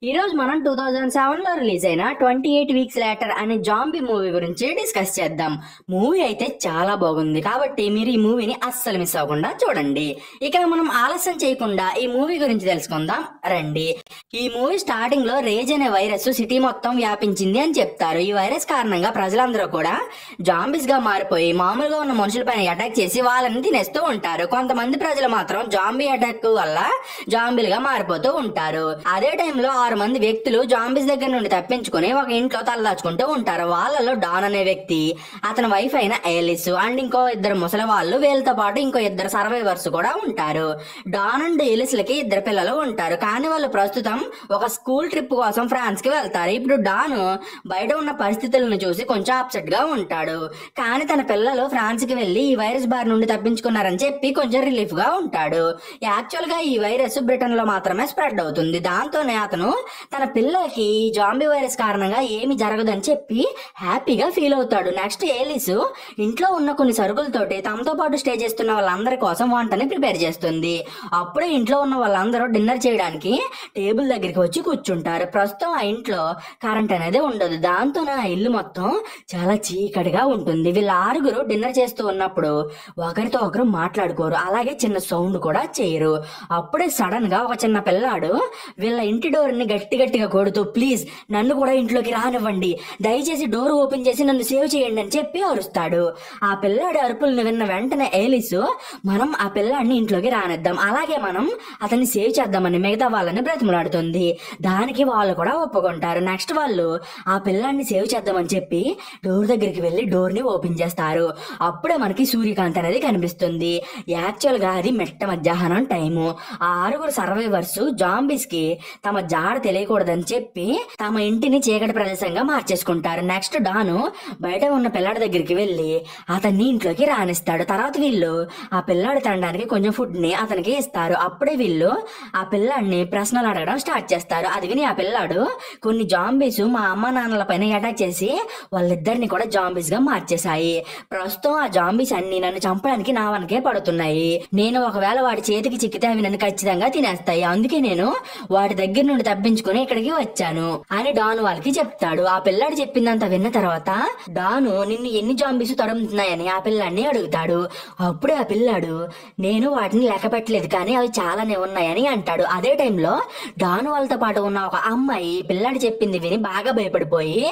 ఈ రోజు మనం 2007 లో రిలీజ్ అయిన 28 వీక్స్ లేటర్ అనే జాంబీ మూవీ గురించి డిస్కస్ చేద్దాం. మూవీ అయితే చాలా బాగుంది కాబట్టి మీరు ఈ మూవీని అస్సలు మిస్ అవ్వకుండా చూడండి. ఇక మనం ఆలస్యం చేయకుండా ఈ మూవీ గురించి తెలుసుకుందాం రండి. ఈ మూవీ స్టార్టింగ్ లో రేజ్ అనే వైరస్ సిటీ మొత్తం వ్యాపించింది అని చెప్తారు. ఈ వైరస్ కారణంగా ప్రజలందరూ కూడా జాంబీస్ గా మారిపోయి మామూలుగా ఉన్న మనుషులపైన అటాక్ చేసి వాళ్ళని తినేస్తూ ఉంటారు. కొంతమంది ప్రజలు మాత్రం జాంబీ అటాక్ వల్ల జాంబీలుగా మారిపోతూ ఉంటారు. అదే టైంలో 6 మంది వ్యక్తులు జాంబీస్ దగ్గర నుండి తప్పించుకుని ఒక ఇంట్లో తలదాచుకుంటూ ఉంటారు. వాళ్ళలో డాన్ అనే వ్యక్తి, అతని వైఫ్ అయిన ఏలిస్ అండ్ ఇంకో 2 ముసలి వాళ్ళు, వీళ్ళతో పాటు ఇంకో 2 సర్వైవర్స్ కూడా ఉంటారు. డాన్ అండ్ ఏలిస్ లకి 2 పిల్లలు ఉంటారు. కానీ వాళ్ళు ప్రస్తుతం ఒక స్కూల్ ట్రిప్ కోసం ఫ్రాన్స్ కి వెళ్తారు. ఇప్పుడు డాన్ బయట ఉన్న పరిస్థితులను చూసి కొంచెం అప్సెట్ గా ఉంటాడు. కానీ తన పిల్లలు ఫ్రాన్స్ కి వెళ్లి ఈ వైరస్ బారి నుండి తప్పించుకున్నారని చెప్పి కొంచెం రిలీఫ్ గా ఉంటాడు. యాక్చువల్ గా ఈ వైరస్ బ్రిటన్ లో మాత్రమే స్ప్రెడ్ అవుతుంది. దాంతోనే అతను తన పిల్లలకి జాంబీ వైరస్ కారణంగా ఏమి జరగదని చెప్పి హ్యాపీగా ఫీల్ అవుతాడు. నెక్స్ట్ ఏలిస్ ఇంట్లో ఉన్న కొన్ని సరుకులతోటి తమతో పాటు స్టే చేస్తున్న వాళ్ళందరి కోసం వంటని ప్రిపేర్ చేస్తుంది. అప్పుడే ఇంట్లో ఉన్న వాళ్ళందరూ డిన్నర్ చేయడానికి టేబుల్ దగ్గరికి వచ్చి కూర్చుంటారు. ప్రస్తుతం ఆ ఇంట్లో కరెంట్ అనేది ఉండదు. దాంతోనే ఆ ఇల్లు మొత్తం చాలా చీకటిగా ఉంటుంది. వీళ్ళ 6 డిన్నర్ చేస్తూ ఉన్నప్పుడు ఒకరితో ఒకరు మాట్లాడుకోరు, అలాగే చిన్న సౌండ్ కూడా చేయరు. అప్పుడే సడన్ గా ఒక చిన్న పిల్లాడు వీళ్ళ ఇంటి డోర్ ని గట్టిగా కొడుతూ, ప్లీజ్ నన్ను కూడా ఇంట్లోకి రానివ్వండి, దయచేసి డోర్ ఓపెన్ చేసి నన్ను సేవ్ చేయండి అని చెప్పి అరుస్తాడు. ఆ పిల్లాడి అరుపులను విన్న వెంటనే ఏలిస్, మనం ఆ పిల్లాడిని ఇంట్లోకి రానిద్దాం, అలాగే మనం అతన్ని సేవ్ చేద్దామని మిగతా వాళ్ళని బ్రతిమలాడుతుంది. దానికి వాళ్ళు కూడా ఒప్పుకుంటారు. నెక్స్ట్ వాళ్ళు ఆ పిల్లాడిని సేవ్ చేద్దామని చెప్పి డోర్ దగ్గరికి వెళ్లి డోర్ ని ఓపెన్ చేస్తారు. అప్పుడే మనకి సూర్యకాంత్ అనేది కనిపిస్తుంది. యాక్చువల్ గా అది మెట్ట మధ్యాహ్నం టైము. ఆ 6 సర్వైవర్స్ జాంబీస్ కి తమ జాడ తెలియకూడదని చెప్పి తమ ఇంటిని చీకటి ప్రదేశంగా మార్చేసుకుంటారు. నెక్స్ట్ డాను బయట ఉన్న పిల్లాడి దగ్గరికి వెళ్లి అతన్ని ఇంట్లోకి రానిస్తాడు. తర్వాత వీళ్ళు ఆ పిల్లాడి తినడానికి కొంచెం ఫుడ్ ని అతనికి ఇస్తారు. అప్పుడే వీళ్ళు ఆ పిల్లాడిని ప్రశ్నలు అడగడం స్టార్ట్ చేస్తారు. అది విని ఆ పిల్లాడు, కొన్ని జాంబీస్ మా అమ్మ నాన్నల పైన అటాక్ చేసి వాళ్ళిద్దరిని కూడా జాంబీస్ గా మార్చేశాయి. ప్రస్తుతం ఆ జాంబీస్ అన్ని నన్ను చంపడానికి నా వనకే పడుతున్నాయి. నేను ఒకవేళ వాడి చేతికి చిక్కితే అవి నన్ను ఖచ్చితంగా తినేస్తాయి. అందుకే నేను వాడి దగ్గర నుండి తప్పించుకుని ఇక్కడికి వచ్చాను అని డాన్ వాళ్ళకి చెప్తాడు. ఆ పిల్లాడు చెప్పిందంతా విన్న తర్వాత డాను నిన్ను ఎన్ని జాంబీస్ తరుముతున్నాయని ఆ పిల్లాడిని అడుగుతాడు. అప్పుడే ఆ పిల్లాడు, నేను వాటిని లెక్క పెట్టలేదు కానీ అవి చాలానే ఉన్నాయని అంటాడు. అదే టైంలో డాను వాళ్ళతో పాటు ఉన్న ఒక అమ్మాయి పిల్లాడు చెప్పింది విని బాగా భయపడిపోయి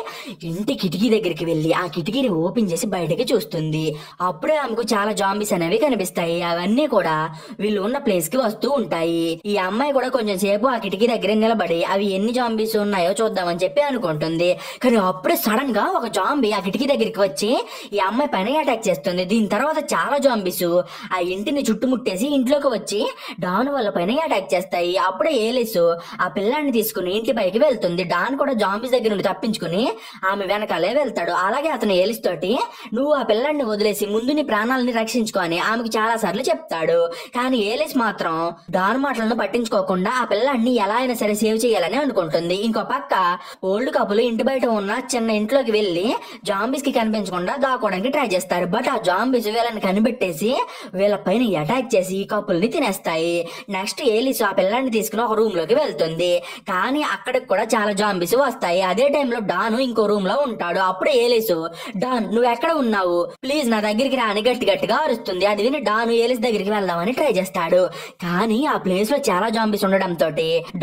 ఇంటి కిటికీ దగ్గరికి వెళ్లి ఆ కిటికీని ఓపెన్ చేసి బయటకి చూస్తుంది. అప్పుడే ఆమెకు చాలా జాంబీస్ అనేవి కనిపిస్తాయి. అవన్నీ కూడా వీళ్ళు ఉన్న ప్లేస్ కి వస్తూ ఉంటాయి. ఈ అమ్మాయి కూడా కొంచెం సేపు ఆ కిటికీ దగ్గర నిలబడి అవి ఎన్ని జాంబీస్ ఉన్నాయో చూద్దామని చెప్పి అనుకుంటుంది. కానీ అప్పుడే సడన్ గా ఒక జాంబీ ఆ కిటికీ దగ్గరికి వచ్చి ఈ అమ్మాయి పైన అటాక్ చేస్తుంది. దీని తర్వాత చాలా జాంబీస్ ఆ ఇంటిని చుట్టుముట్టేసి ఇంట్లోకి వచ్చి డాన్ వాళ్ళ పైన అటాక్ చేస్తాయి. అప్పుడే ఏలిస్ ఆ పిల్లాన్ని తీసుకుని ఇంటి పైకి వెళ్తుంది. డాన్ కూడా జాంబీస్ దగ్గర నుండి తప్పించుకుని ఆమె వెనకాలే వెళ్తాడు. అలాగే అతను ఏలిస్ తోటి, నువ్వు ఆ పిల్లాన్ని వదిలేసి ముందు నీ ప్రాణాలని రక్షించుకో అని ఆమెకు చాలా సార్లు చెప్తాడు. కానీ ఏలిస్ మాత్రం డాన్ మాటలను పట్టించుకోకుండా ఆ పిల్లాన్ని ఎలా అయినా సరే సేవ్ చేయాలని అనుకుంటుంది. ఇంకో పక్క ఓల్డ్ కపుల్ ఇంటి బయట ఉన్న చిన్న ఇంట్లోకి వెళ్లి జాంబీస్ కి కనిపించకుండా దాక్కోవడానికి ట్రై చేస్తారు. బట్ ఆ జాంబీస్ వీళ్ళని కనిపెట్టేసి వీళ్ళ పైన అటాక్ చేసి ఈ కపుల్ ని తినేస్తాయి. నెక్స్ట్ ఏలిస్ ఆ పిల్లాన్ని తీసుకుని ఒక రూమ్ లోకి వెళ్తుంది. కానీ అక్కడికి కూడా చాలా జాంబీస్ వస్తాయి. అదే టైంలో డాన్ ఇంకో రూమ్ లో ఉంటాడు. అప్పుడే ఏలిస్, డాన్ నువ్వు ఎక్కడ ఉన్నావు, ప్లీజ్ నా దగ్గరికి రాని గట్టిగా అరుస్తుంది. అది విని డాన్ ఏలిస్ దగ్గరికి వెళ్దామని ట్రై చేస్తాడు. కానీ ఆ ప్లేస్ లో చాలా జాంబీస్ ఉండడంతో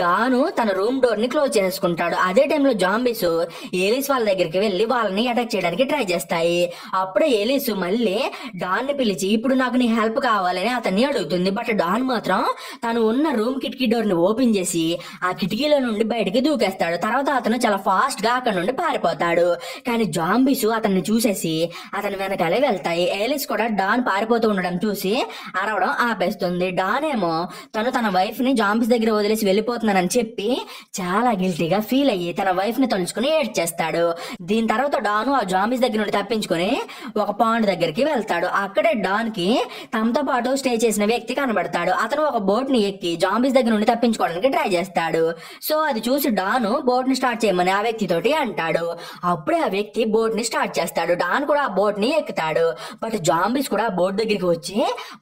డాను తన రూమ్ డోర్ ని క్లోజ్ చేసుకుంటాడు. అదే టైంలో జాంబీస్ ఏలిస్ వాళ్ళ దగ్గరికి వెళ్లి వాళ్ళని అటాక్ చేయడానికి ట్రై చేస్తాయి. అప్పుడే ఏలిస్ మళ్ళీ డాన్ ని పిలిచి ఇప్పుడు నాకు నీ హెల్ప్ కావాలని అతన్ని అడుగుతుంది. బట్ డాన్ మాత్రం తను ఉన్న రూమ్ కిటికీ డోర్ ని ఓపెన్ చేసి ఆ కిటికీలో నుండి బయటకి దూకేస్తాడు. తర్వాత అతను చాలా ఫాస్ట్ గా అక్కడ నుండి పారిపోతాడు. కానీ జాంబీస్ అతన్ని చూసేసి అతని వెనకాలే వెళ్తాయి. ఏలిస్ కూడా డాన్ పారిపోతూ ఉండడం చూసి అరవడం ఆపేస్తుంది. డాన్ ఏమో తన వైఫ్ ని జాంబీస్ దగ్గర వదిలేసి వెళ్ళిపోతున్నానని చెప్పి చాలా గిల్టీగా ఫీల్ అయ్యి తన వైఫ్ ని తలుచుకుని ఏడ్చేస్తాడు. దీని తర్వాత డాను ఆ జాంబీస్ దగ్గర నుండి తప్పించుకుని ఒక పాండ్ దగ్గరికి వెళ్తాడు. అక్కడే డాన్ కి తమతో పాటు స్టే చేసిన వ్యక్తి కనబడతాడు. అతను ఒక బోట్ ని ఎక్కి జాంబీస్ దగ్గర నుండి తప్పించుకోవడానికి ట్రై చేస్తాడు. సో అది చూసి డాను బోట్ ని స్టార్ట్ చేయమని ఆ వ్యక్తి తోటి అంటాడు. అప్పుడే ఆ వ్యక్తి బోట్ ని స్టార్ట్ చేస్తాడు. డాన్ కూడా ఆ బోట్ ని ఎక్కుతాడు. బట్ జాంబీస్ కూడా బోట్ దగ్గరికి వచ్చి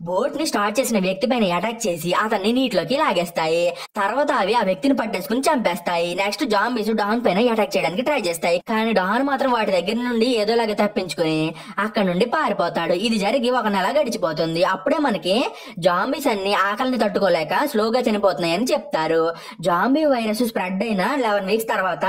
బోట్ ని స్టార్ట్ చేసిన వ్యక్తి పైన అటాక్ చేసి అతన్ని నీటిలోకి లాగేస్తాయి. తర్వాత అవి ఆ వ్యక్తిని పట్టేసుకుని చేసుకుని చంపేస్తాయి. నెక్స్ట్ జాంబీస్ డాన్ పైన అటాక్ చేయడానికి ట్రై చేస్తాయి. కానీ డాన్ మాత్రం వాటి దగ్గర నుండి ఏదోలాగా తప్పించుకుని అక్కడ నుండి పారిపోతాడు. ఇది జరిగి 1 నెల గడిచిపోతుంది. అప్పుడే మనకి జాంబీస్ అన్ని ఆకలిని తట్టుకోలేక స్లోగా చనిపోతున్నాయని చెప్తారు. జాంబీ వైరస్ స్ప్రెడ్ అయిన 11 వీక్స్ తర్వాత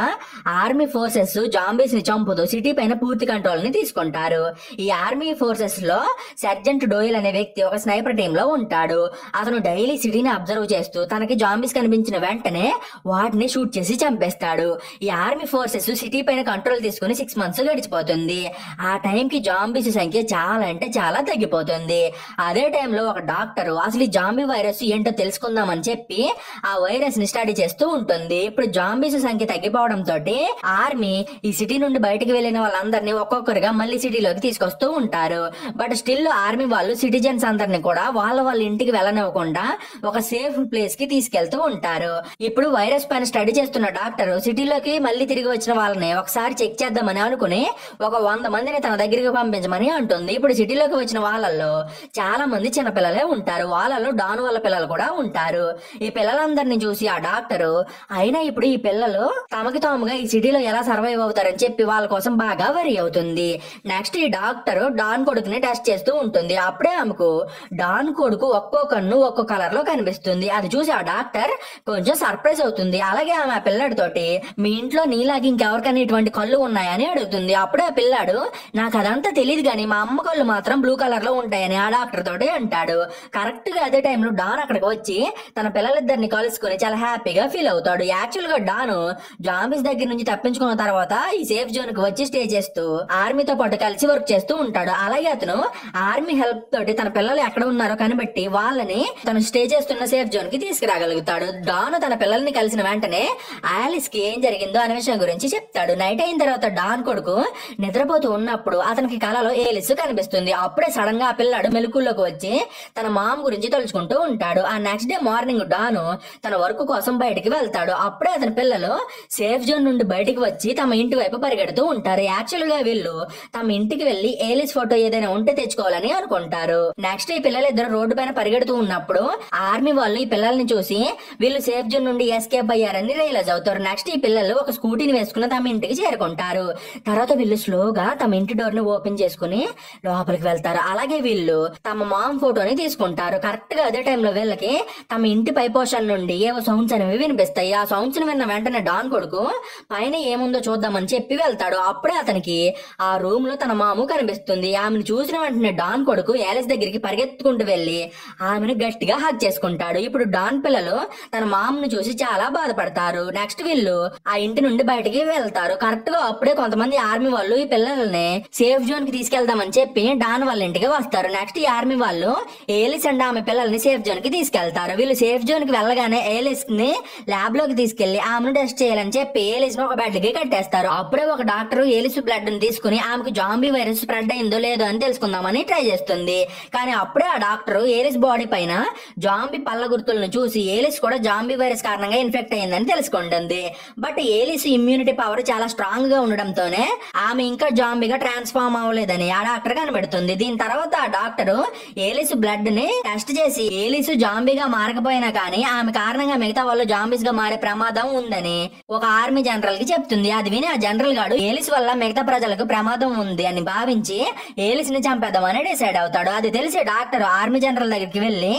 ఆర్మీ ఫోర్సెస్ జాంబీస్ ని చంపుతూ సిటీ పైన పూర్తి కంట్రోల్ ని తీసుకుంటారు. ఈ ఆర్మీ ఫోర్సెస్ లో సర్జెంట్ డోయల్ అనే వ్యక్తి ఒక స్నైపర్ టీమ్ లో ఉంటాడు. అతను డైలీ సిటీని అబ్జర్వ్ చేస్తూ తనకి జాంబీస్ కనిపించిన వెంటనే వాటిని షూట్ చేసి చంపేస్తాడు. ఈ ఆర్మీ ఫోర్సెస్ సిటీ పైన కంట్రోల్ తీసుకుని 6 మంత్స్ గడిచిపోతుంది. ఆ టైంకి జాంబీస్ సంఖ్య చాలా అంటే చాలా తగ్గిపోతుంది. అదే టైంలో ఒక డాక్టర్ అసలు ఈ జాంబీ వైరస్ ఏంటో తెలుసుకుందామని చెప్పి ఆ వైరస్ ని స్టడీ చేస్తూ ఉంటుంది. ఇప్పుడు జాంబీస్ సంఖ్య తగ్గిపోవడం తోటి ఆర్మీ ఈ సిటీ నుండి బయటకు వెళ్లిన వాళ్ళందరినీ ఒక్కొక్కరుగా మళ్ళీ సిటీలోకి తీసుకొస్తూ ఉంటారు. బట్ స్టిల్ ఆర్మీ వాళ్ళు సిటిజన్స్ అందరినీ కూడా వాళ్ళ ఇంటికి వెళ్ళనివ్వకుండా ఒక సేఫ్ ప్లేస్ కి తీసుకెళ్తూ ఉంటారు. ఇప్పుడు వైరస్ పైన స్టడీ చేస్తున్న డాక్టర్ సిటీలోకి మళ్ళీ తిరిగి వచ్చిన వాళ్ళని ఒకసారి చెక్ చేద్దామని అనుకుని ఒక 100 మందిని తన దగ్గరికి పంపించమని అంటుంది. ఇప్పుడు సిటీలోకి వచ్చిన వాళ్ళల్లో చాలా మంది చిన్నపిల్లలే ఉంటారు. వాళ్ళలో డాన్ వాళ్ళ పిల్లలు కూడా ఉంటారు. ఈ పిల్లలందరినీ చూసి ఆ డాక్టరు అయినా ఇప్పుడు ఈ పిల్లలు తమకి తాముగా ఈ సిటీలో ఎలా సర్వైవ్ అవుతారని చెప్పి వాళ్ళ కోసం బాగా వరి అవుతుంది. నెక్స్ట్ ఈ డాక్టర్ డాన్ కొడుకుని టెస్ట్ చేస్తూ ఉంటుంది. అప్పుడే ఆమెకు డాన్ కొడుకు ఒక్కో కన్ను ఒక్కో కలర్ లో కనిపిస్తుంది. అది చూసి ఆ డాక్టర్ కొంచెం సర్ప్రైజ్ అవుతుంది. అలాగే ఆమె ఆ పిల్లడితోటి మీ ఇంట్లో నీలాగి ఇంకెవరికైనా ఇటువంటి కళ్ళు ఉన్నాయని అడుగుతుంది. అప్పుడే ఆ పిల్లాడు నాకు అదంతా తెలియదు కానీ మా అమ్మ కళ్ళు మాత్రం బ్లూ కలర్ లో ఉంటాయని ఆ డాక్టర్ తోటి అంటాడు. కరెక్ట్ గా అదే టైంలో డాన్ అక్కడికి వచ్చి తన పిల్లలిద్దరిని కలుసుకుని చాలా హ్యాపీగా ఫీల్ అవుతాడు. యాక్చువల్ గా డాన్ జాంబీస్ దగ్గర నుంచి తప్పించుకున్న తర్వాత ఈ సేఫ్ జోన్ కి వచ్చి స్టే చేస్తూ ఆర్మీతో పాటు కలిసి వర్క్ చేస్తూ ఉంటాడు. అలాగే అతను ఆర్మీ హెల్ప్ తోటి తన పిల్లలు ఎక్కడ ఉన్నారో కనిపెట్టి వాళ్ళని తను స్టే చేస్తున్న సేఫ్ జోన్ కి తీసుకురాగలుగుతాడు. డాన్ తన పిల్లల్ని కలిసిన వెంటనే ఆలిస్ కి ఏం జరిగిందో అనే విషయం గురించి చెప్తాడు. నైట్ అయిన తర్వాత డాన్ కొడుకు నిద్రపోతూ ఉన్నప్పుడు అతనికి కలలో ఏలిస్ కనిపిస్తుంది. అప్పుడే సడన్ గా ఆ పిల్లాడు మెలకుల్లోకి వచ్చి తన మామ గురించి తలుచుకుంటూ ఉంటాడు. ఆ నెక్స్ట్ డే మార్నింగ్ డాను తన వర్క్ కోసం బయటికి వెళ్తాడు. అప్పుడే అతని పిల్లలు సేఫ్ జోన్ నుండి బయటికి వచ్చి తమ ఇంటి వైపు పరిగెడుతూ ఉంటారు. యాక్చువల్ గా వీళ్ళు తమ ఇంటికి వెళ్లి ఏలిస్ ఫోటో ఏదైనా ఉంటే తెచ్చుకోవాలని అనుకుంటారు. నెక్స్ట్ ఈ పిల్లలిద్దరు రోడ్డు పైన పరిగెడుతూ ఉన్నప్పుడు ఆర్మీ వాళ్ళు ఈ పిల్లల్ని చూసి వీళ్ళు సేఫ్ జోన్ నుండి ఎస్కేప్ అయ్యారని రియలైజ్ అవుతారు. నెక్స్ట్ ఈ పిల్లలు ఒక స్కూటీని వేసుకుని తమ ఇంటికి చేరుకుంటారు. తర్వాత వీళ్ళు స్లోగా తమ ఇంటి డోర్ ని ఓపెన్ చేసుకుని లోపలికి వెళ్తారు. అలాగే వీళ్ళు తమ మామ్ ఫోటోని తీసుకుంటారు. కరెక్ట్ గా అదే టైంలో వీళ్ళకి తమ ఇంటి పై పోర్షన్ నుండి ఏవో సౌండ్స్ అనేవి వినిపిస్తాయి. ఆ సౌండ్స్ ని విన్న వెంటనే డాన్ కొడుకు పైన ఏముందో చూద్దామని చెప్పి వెళ్తాడు. అప్పుడే అతనికి ఆ రూమ్ లో తన మాము కనిపిస్తుంది. ఆమెను చూసిన వెంటనే డాన్ కొడుకు యాలిస్ దగ్గరికి పరిగెత్తుకుంటూ వెళ్లి ఆమెను గట్టిగా హగ్ చేసుకుంటాడు. ఇప్పుడు డాన్ పిల్లలు తన మామను చూసి చాలా బాధపడతారు. నెక్స్ట్ వీళ్ళు ఆ ఇంటి నుండి బయటికి వెళ్తారు. కరెక్ట్ గా అప్పుడే కొంతమంది ఆర్మీ వాళ్ళు ఈ పిల్లల్ని సేఫ్ జోన్ కి తీసుకెళ్దామని చెప్పి డాన్ వాళ్ళ ఇంటికి వస్తారు. నెక్స్ట్ ఈ ఆర్మీ వాళ్ళు ఏలిస్ అండ్ ఆమె పిల్లల్ని సేఫ్ జోన్ కి తీసుకెళ్తారు. వీళ్ళు సేఫ్ జోన్ కి వెళ్ళగానే ఏలిస్ ని ల్యాబ్ లోకి తీసుకెళ్లి ఆమెను టెస్ట్ చేయాలని చెప్పి ఏలిస్ ను ఒక బెడ్ కి కట్టేస్తారు. అప్పుడే ఒక డాక్టర్ ఏలిస్ బ్లడ్ ని తీసుకుని ఆమెకు జాంబీ వైరస్ స్ప్రెడ్ అయిందో లేదో అని తెలుసుకుందామని ట్రై చేస్తుంది. కానీ అప్పుడే ఆ డాక్టర్ ఏలిస్ బాడీ పైన జాంబీ పళ్ళ గుర్తులను చూసి ఏలిస్ కూడా జాంబీ వైరస్ కారణంగా ఇన్ఫెక్ట్ అయిందని తెలుసుకుంటుంది. బట్ ఏలిస్ ఇమ్యూనిటీ పవర్ చాలా స్ట్రాంగ్ గా ఉండడంతోనే ఆమె ఇంకా జాంబీగా ట్రాన్స్ఫార్మ్ అవ్వలేదని ఆ డాక్టర్ కనిపెడుతుంది. దీని తర్వాత ఆ డాక్టర్ ఏలిస్ బ్లడ్ ని టెస్ట్ చేసి ఏలిస్ జాంబీగా మారకపోయినా కానీ ఆమె కారణంగా మిగతా వాళ్ళు జాంబీస్ గా మారే ప్రమాదం ఉందని ఒక ఆర్మీ జనరల్ కి చెప్తుంది. అది విని ఆ జనరల్ గాడు ఏలిస్ వల్ల మిగతా ప్రజలకు ప్రమాదం ఉంది అని భావించి ఏలిస్ ని చంపేద్దామని డిసైడ్ అవుతాడు. అది తెలిసి డాక్టర్ ఆర్మీ జనరల్ దగ్గరికి వెళ్లి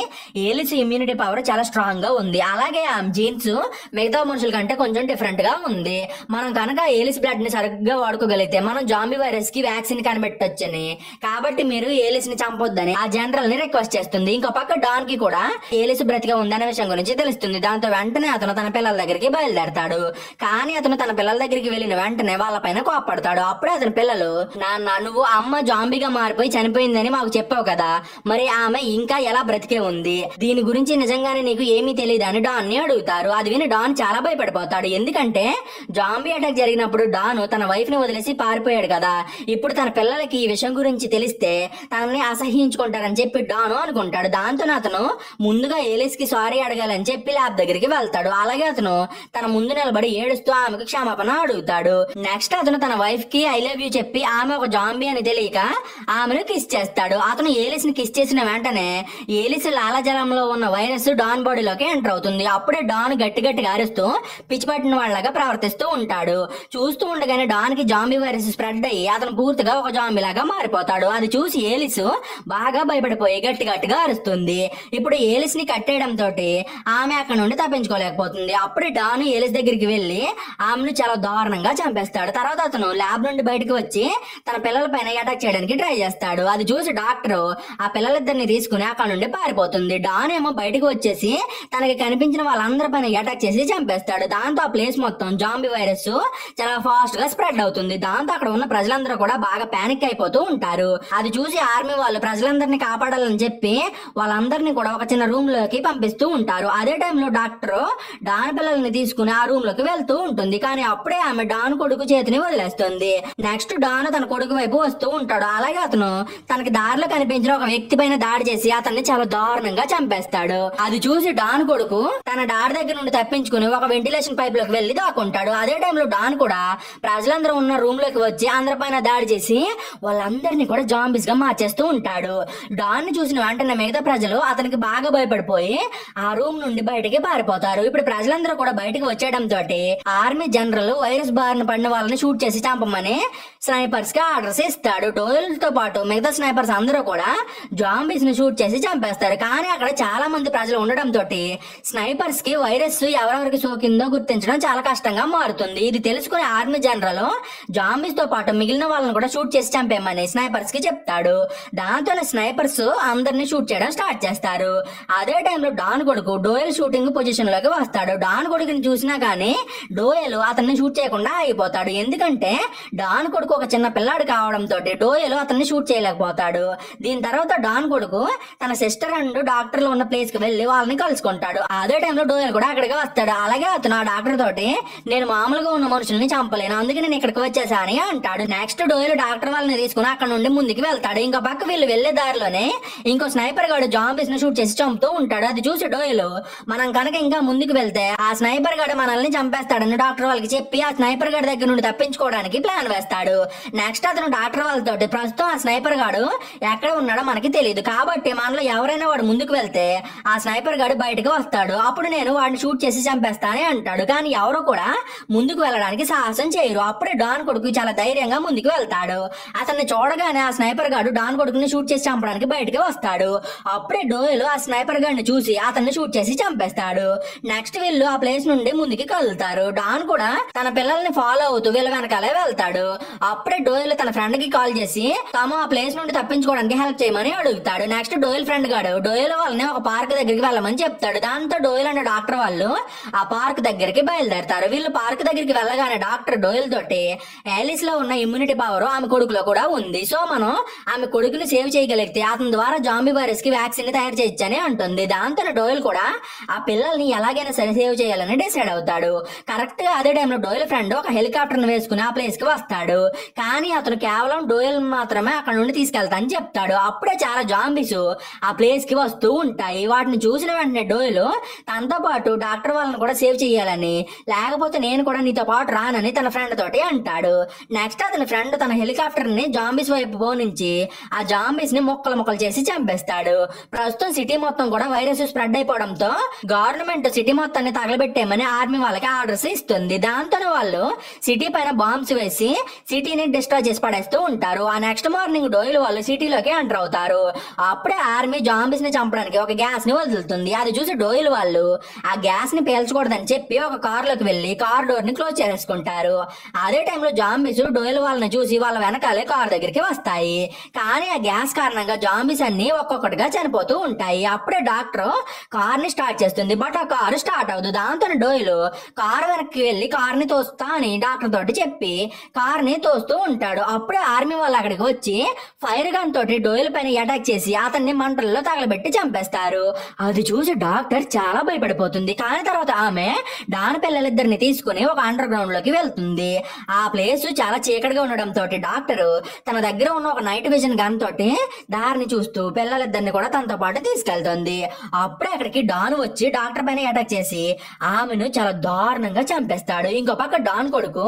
ఏలిస్ ఇమ్యూనిటీ పవర్ చాలా స్ట్రాంగ్ గా ఉంది, అలాగే ఆమె జీన్స్ మిగతా మనుషుల కంటే కొంచెం డిఫరెంట్ గా ఉంది, మనం కనుక ఏలిస్ బ్లడ్ ని సరిగ్గా వాడుకోగలిగితే మనం జాంబీ వైరస్ కి వ్యాక్సిన్ కనిపెట్టొచ్చని, కాబట్టి మీరు ఏలిస్ ని చంపొద్దని ఆ జనరల్ ని రిక్వెస్ట్ చేస్తుంది. ఇంకో పక్క డాన్ కి కూడా ఏలిస్ బ్రతిగా ఉందనే విషయం గురించి తెలుస్తుంది. దాంతో వెంటనే అతను తన పిల్లల దగ్గరికి బయలుదేరతాడు. కానీ అతను తన పిల్లల దగ్గరికి వెళ్లిన వెంటనే వాళ్ళ పైన కోపడతాడు. అప్పుడే అతని పిల్లలు, నాన్న నువ్వు అమ్మ జాంబీగా మారిపోయి చనిపోయిందని మాకు చెప్పావు కదా, మరి ఆమె ఇంకా ఎలా బ్రతికే ఉంది, దీని గురించి నిజంగానే నీకు ఏమీ తెలియదు అని డాన్ ని అడుగుతారు. అది విని డాన్ చాలా భయపడిపోతాడు. ఎందుకంటే జాంబీ అటాక్ జరిగినప్పుడు డాన్ తన వైఫ్ ని వదిలేసి పారిపోయాడు కదా, ఇప్పుడు తన పిల్లలకి ఈ విషయం గురించి తెలిస్తే తనని అసహ్యించుకుంటారని చెప్పి డాను అనుకుంటాడు. దాంతో అతను ముందుగా ఏలిస్ కి సారీ అడగాలని చెప్పి ల్యాబ్ దగ్గరికి వెళ్తాడు. అలాగే అతను తన ముందు నిలబడి ఏడుస్తూ ఆమెకు క్షమాపణ అడుగుతాడు. నెక్స్ట్ అతను తన వైఫ్ కి ఐ లవ్ యూ చెప్పి ఆమె ఒక జాంబీ అని తెలియక ఆమెను కిస్ చేస్తాడు. అతను ఏలిస్ ని కిస్ చేసిన వెంటనే ఏలిస్ లాలాజలంలో ఉన్న వైరస్ డాన్ బాడీలోకి ఎంటర్ అవుతుంది. అప్పుడే డాన్ గట్టిగా గట్టిగా అరుస్తూ పిచ్చి పట్టిన వాళ్ళగా ప్రవర్తిస్తూ ఉంటాడు. చూస్తూ ఉండగానే డాన్ కి జాంబీ వైరస్ స్ప్రెడ్ అయ్యి అతను పూర్తిగా ఒక జాంబీ లాగా మారిపోతాడు. అది చూసి ఏలిస్ బాగా భయపడిపోయి గట్టిగా అరుస్తుంది. ఇప్పుడు ఏలిస్ ని కట్టేయడం తోటి ఆమె అక్కడ నుండి తప్పించుకోలేకపోతుంది. అప్పుడే డాన్ ఏలిస్ దగ్గరికి వెళ్లి ఆమెను చాలా దారుణంగా చంపేస్తాడు. తర్వాత అతను ల్యాబ్ నుండి బయటకు వచ్చి తన పిల్లల పైన అటాక్ చేయడానికి ట్రై చేస్తాడు. అది చూసి డాక్టర్ ఆ పిల్లలిద్దరిని తీసుకుని అక్కడ నుండి పారిపోతుంది. డాన్ ఏమో బయటకు వచ్చేసి తనకి కనిపించిన వాళ్ళందరి పైన అటాక్ చేసి చంపేస్తాడు. దాంతో ఆ ప్లేస్ మొత్తం జాంబీ వైరస్ చాలా ఫాస్ట్ గా స్ప్రెడ్ అవుతుంది. దాంతో అక్కడ ఉన్న ప్రజలందరూ కూడా బాగా పానిక్ అయిపోతూ ఉంటారు. అది చూసి ఆర్మీ వాళ్ళు ప్రజలందరినీ కాపాడాలని చెప్పి వాళ్ళందరినీ కూడా ఒక చిన్న రూమ్ లోకి పంపిస్తూ ఉంటారు. అదే టైంలో డాక్టర్ డాన్ పిల్లల్ని తీసుకుని ఆ రూమ్ లోకి వెళ్తూ ఉంటుంది. కానీ అప్పుడే ఆమె డాన్ కొడుకు చేతిని వదిలేస్తుంది. నెక్స్ట్ డాన్ తన కొడుకు వైపు వస్తూ ఉంటాడు. అలాగే అతను తనకి దారిలో కనిపించిన ఒక వ్యక్తి పైన దాడి చేసి అతన్ని చాలా దారుణంగా చంపేస్తాడు. అది చూసి డాన్ కొడుకు తన డాడి దగ్గర నుండి తప్పించుకుని ఒక వెంటిలేషన్ పైప్ లోకి వెళ్లి దాక్కుంటాడు. అదే టైంలో డాన్ కూడా ప్రజలందరూ ఉన్న రూమ్ లోకి వచ్చి అందరిపైన దాడి చేసి వాళ్ళందరినీ కూడా జాంబీస్ గా మార్చేస్తూ ఉంటాడు. డాన్ ని చూసిన వెంటనే మిగతా ప్రజలు అతనికి బాగా భయపడిపోయి ఆ రూమ్ నుండి బయటికి పారిపోతారు. ఇప్పుడు ప్రజలందరూ కూడా బయటికి వచ్చేయడంతో ఆర్మీ జనరల్ వైరస్ బారిన పడిన వాళ్ళని షూట్ చేసి చంపమని స్నైపర్స్ కి ఆర్డర్స్ ఇస్తాడు. డోయల్ తో పాటు మిగతా స్నైపర్స్ అందరూ కూడా జాంబీస్ ని షూట్ చేసి చంపేస్తారు. కానీ అక్కడ చాలా మంది ప్రజలు ఉండడంతో స్నైపర్స్ కి వైరస్ ఎవరెవరికి సోకిందో గుర్తించడం చాలా కష్టంగా మారుతుంది. ఇది తెలుసుకునే ఆర్మీ జనరల్ జాంబీస్ తో పాటు మిగిలిన వాళ్ళని కూడా షూట్ చేసి చంపేమని స్నైపర్స్ కి చెప్తాడు. దాంతో స్నైపర్స్ అందరినీ షూట్ చేయడం స్టార్ట్ చేస్తారు. అదే టైంలో డాన్ కొడుకు డోయల్ షూటింగ్ పొజిషన్ లోకి వస్తాడు. డాన్ కొడుకుని చూసినా గానీ డోయల్ అతన్ని షూట్ చేయకుండా ఆగిపోతాడు. ఎందుకంటే డాన్ కొడుకు ఒక చిన్న పిల్లాడు కావడంతో డోయల్ అతన్ని షూట్ చేయలేకపోతాడు. దీని తర్వాత డాన్ కొడుకు తన సిస్టర్ అండ్ డాక్టర్లు ఉన్న ప్లేస్ కి వెళ్లి వాళ్ళని కలుసుకుంటాడు. అదే టైంలో డోయల్ కూడా అక్కడికి వస్తాడు. అలాగే అతను ఆ డాక్టర్ తోటి నేను మామూలుగా ఉన్న మనుషుల్ని చంపలేను, అందుకే నేను ఇక్కడికి వచ్చేసా అని అంటాడు. నెక్స్ట్ డోయల్ డాక్టర్ వాళ్ళని తీసుకుని అక్కడ నుండి ముందుకు వెళ్తాడు. ఇంకో పక్క వీళ్ళు వెళ్లే దారిలోనే ఇంకో స్నైపర్ గాడు జాంబీస్ ని షూట్ చేసి చంపుతూ ఉంటాడు. అది చూసి డోయల్ మనం కనుక ఇంకా ముందుకు వెళ్తే ఆ స్నైపర్ గాడు మనల్ని చంపేస్తాడని డాక్టర్ వాళ్ళకి చెప్పి ఆ స్నైపర్ గాడి దగ్గర నుండి తప్పించుకోవడానికి ప్లాన్ వేస్తాడు. నెక్స్ట్ అతను డాక్టర్ వాళ్ళతో ప్రస్తుతం ఆ స్నైపర్ గాడు ఎక్కడ ఉన్నాడో మనకి తెలియదు, కాబట్టి మనలో ఎవరైనా వాడు ముందుకు వెళ్తే ఆ స్నైపర్ గాడు బయటకు వస్తాడు, అప్పుడు నేను వాడిని షూట్ చేసి చంపేస్తానే అంటాడు. కానీ ఎవరు కూడా ముందుకు వెళ్ళడానికి సాహసం చేయరు. అప్పుడే డాన్ కొడుకు చాలా ధైర్యంగా ముందుకు వెళ్తాడు. అతన్ని చూడగానే ఆ స్నైపర్ గాడు డాన్ కొడుకుని షూట్ చేసి చంపడానికి బయటకు వస్తాడు. అప్పుడే డోయల్ ఆ స్నైపర్ గాడిని చూసి అతన్ని షూట్ చేసి చంపేస్తాడు. నెక్స్ట్ వీళ్ళు ఆ ప్లేస్ నుండి ముందుకి కదులుతారు. డాన్ కూడా తన పిల్లల్ని ఫాలో అవుతూ వీళ్ళ వెనకాలే వెళ్తాడు. అప్పుడే డోయల్ తన ఫ్రెండ్ కి కాల్ చేసి తాము ఆ ప్లేస్ నుండి తప్పించుకోవడానికి హెల్ప్ చేయమని అడుగుతాడు. నెక్స్ట్ డోయల్ ఫ్రెండ్ గాడు డోయల్ వాళ్ళని ఒక పార్క్ దగ్గరికి వెళ్ళమని చెప్తాడు. దాంతో డోయల్ అనే డాక్టర్ వాళ్ళు ఆ పార్క్ దగ్గరికి బయలుదేరతారు. వీళ్ళు పార్క్ దగ్గరికి వెళ్ళగానే డాక్టర్ డోయల్ తోటి యాలిస్ లో ఉన్న ఇమ్యూనిటీ పవర్ ఆమె కొడుకులో కూడా ఉంది, సో మనం ఆమె కొడుకుని సేవ్ చేయగలిగితే అతని ద్వారా జాంబీ వైరస్ కి వ్యాక్సిన్ తయారు చేయొచ్చని అంటుంది. దాంతో డోయల్ కూడా ఆ పిల్లల్ని ఎలాగైనా సరే సేవ్ చేయాలని డిసైడ్ అవుతాడు. కరెక్ట్ గా అదే టైంలో డోయల్ ఫ్రెండ్ ఒక హెలికాప్టర్ ను వేసుకుని ఆ ప్లేస్ కి వస్తాడు. కానీ అతను కేవలం డోయల్ మాత్రమే అక్కడ నుండి తీసుకెళ్తా అని చెప్తాడు. అప్పుడే చాలా జాంబీస్ ఆ ప్లేస్ కి వస్తూ ఉంటాయి. వాటిని చూసిన వెంటనే డోయల్ తనతో పాటు డాక్టర్ వాళ్ళని కూడా సేవ్ చేయాలని, లేకపోతే నేను కూడా నీతో పాటు రానని తన ఫ్రెండ్ తోటి అంటాడు. నెక్స్ట్ అతని ఫ్రెండ్ తన హెలికాప్టర్ ని జాంబీస్ వైపు పోనించి ఆ జాంబీస్ ని ముక్కలు చేసి చంపేస్తాడు. ప్రస్తుతం సిటీ మొత్తం కూడా వైరస్ స్ప్రెడ్ అయిపోవడంతో గవర్నమెంట్ సిటీ మొత్తాన్ని తగలబెట్టేమని ఆర్మీ వాళ్ళకి ఆర్డర్స్ ఇస్తుంది. దాంతోనే వాళ్ళు సిటీ పైన బాంబ్స్ వేసి సిటీని డిస్ట్రాయ్ చేసి పడేస్తూ ఉంటారు. ఆ నెక్స్ట్ మార్నింగ్ డోయల్ వాళ్ళు సిటీలోకి ఎంటర్ అవుతారు. అప్పుడే ఆర్మీ జాంబీస్ ని చంపడానికి ఒక గ్యాస్ ని వదులుతుంది. అది చూసి డోయల్ వాళ్ళు ఆ గ్యాస్ ని పేల్చకూడదని చెప్పి ఒక కార్ లోకి వెళ్లి కార్ డోర్ ని క్లోజ్ చేసుకుంటారు. అదే టైంలో జాంబీస్ డోయల్ వాళ్ళని చూసి వాళ్ళ వెనకాలే కార్ దగ్గరికి వస్తాయి. కానీ ఆ గ్యాస్ కారణంగా జాంబీస్ అన్ని ఒక్కొక్కటిగా చనిపోతూ ఉంటాయి. అప్పుడే డాక్టర్ కార్ ని స్టార్ట్ చేస్తుంది, బట్ ఆ కారు స్టార్ట్ అవ్వదు. దాంతో డోయల్ కార్ వెనక్కి వెళ్లి కార్ ని తోస్తా అని డాక్టర్ తోటి చెప్పి కార్ ని తోస్తూ ఉంటాడు. అప్పుడే ఆర్మీ వాళ్ళు అక్కడికి వచ్చి ఫైర్ గన్ తోటి డోయల్ పైన అటాక్ చేసి అతన్ని మంటల్లో తగలబెట్టి చంపేస్తారు. అది చూసి డాక్టర్ చాలా భయపడిపోతుంది. కానీ తర్వాత ఆమె డాన్ పిల్లలిద్దరిని తీసుకుని ఒక అండర్ గ్రౌండ్ లోకి వెళ్తుంది. ఆ ప్లేస్ చాలా చీకటిగా ఉండడంతో డాక్టర్ తన దగ్గర ఉన్న ఒక నైట్ విజన్ గన్ తోటి దారిని చూస్తూ పిల్లలిద్దరిని కూడా తనతో పాటు తీసుకెళ్తుంది. అప్పుడే అక్కడికి డాన్ వచ్చి డాక్టర్ పైన అటాక్ చేసి ఆమెను చాలా దారుణంగా చంపేస్తాడు. ఇంకో పక్క డాన్ కొడుకు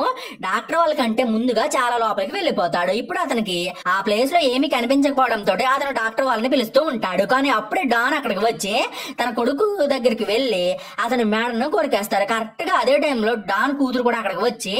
డాక్టర్ వాళ్ళకంటే ముందుగా చాలా లోపలికి వెళ్ళిపోతాడు. ఇప్పుడు అతనికి ఆ ప్లేస్ లో ఏమీ కనిపించకపోవడంతో అతను డాక్టర్ వాళ్ళని పిలుస్తూ ఉంటాడు. కానీ అప్పుడే డాన్ అక్కడికి వచ్చి తన కొడుకు దగ్గరికి వెళ్లి అతని మేడను కొరికేస్తారు. కరెక్ట్ గా అదే టైంలో డాన్ కూతురు కూడా అక్కడికి వచ్చి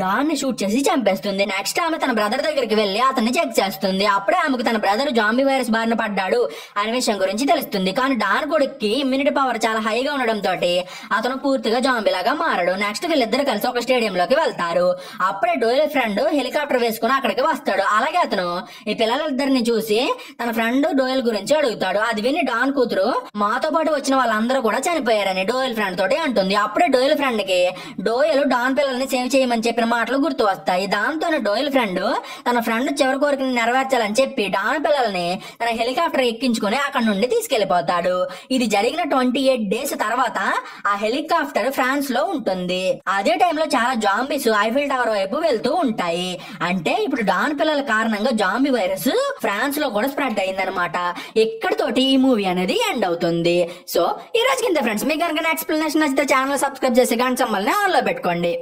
డాన్ ని షూట్ చేసి చంపేస్తుంది. నెక్స్ట్ ఆమె తన బ్రదర్ దగ్గరికి వెళ్లి అతన్ని చెక్ చేస్తుంది. అప్పుడే ఆమెకు తన బ్రదర్ జాంబీ వైరస్ బారిన పడ్డాడు అనే విషయం గురించి తెలుస్తుంది. కానీ డాన్ కొడుక్కి ఇమ్యూనిటీ పవర్ చాలా హైగా ఉండడం తోటి అతను పూర్తిగా జాంబీ లాగా మారడు. నెక్స్ట్ వీళ్ళిద్దరు కలిసి ఒక స్టేడియం లోకి వెళ్తారు. అప్పుడే డోయల్ ఫ్రెండ్ హెలికాప్టర్ వేసుకుని అక్కడికి వస్తాడు. అలాగే అతను ఈ పిల్లలిద్దరిని చూసి తన ఫ్రెండ్ డోయల్ గురించి అడుగుతాడు. అది విని డాన్ కూతురు మాతో పాటు వచ్చిన వాళ్ళందరూ కూడా చనిపోయారని డోయల్ ఫ్రెండ్ తోటి అంటుంది. అప్పుడే డోయల్ ఫ్రెండ్ కి డోయల్ డాన్ పిల్లల్ని సేవ్ చేయమని చెప్పిన మాటలు గుర్తు వస్తాయి. దాంతోనే డోయల్ ఫ్రెండ్ తన ఫ్రెండ్ చివరి కోరికని నెరవేర్చాలని చెప్పి డాన్ పిల్లల్ని తన హెలికాప్టర్ ఎక్కించుకుని అక్కడ నుండి తీసుకెళ్లిపోతాడు. ఇది జరిగిన 28 డేస్ తర్వాత ఆ హెలికాప్టర్ ఫ్రాన్స్ లో ఉంటుంది. అదే టైంలో చాలా జాంబీస్ ఐఫిల్ టవర్ వైపు వెళ్తూ ఉంటాయి. అంటే ఇప్పుడు డాన్ పిల్లల కారణంగా జాంబీ వైరస్ ఫ్రాన్స్ లో కూడా స్ప్రెడ్ అయిందనమాట. ఇక్కడితోటి ఈ మూవీ అనేది ఎండ్ అవుతుంది. సో ఈ రోజు కింద ఫ్రెండ్స్ మీకు కనుక ఎక్స్ప్లెనేషన్ నచ్చితే ఛానల్ సబ్స్క్రైబ్ చేసి గంట సింబల్ని ఆన్ లో పెట్టుకోండి.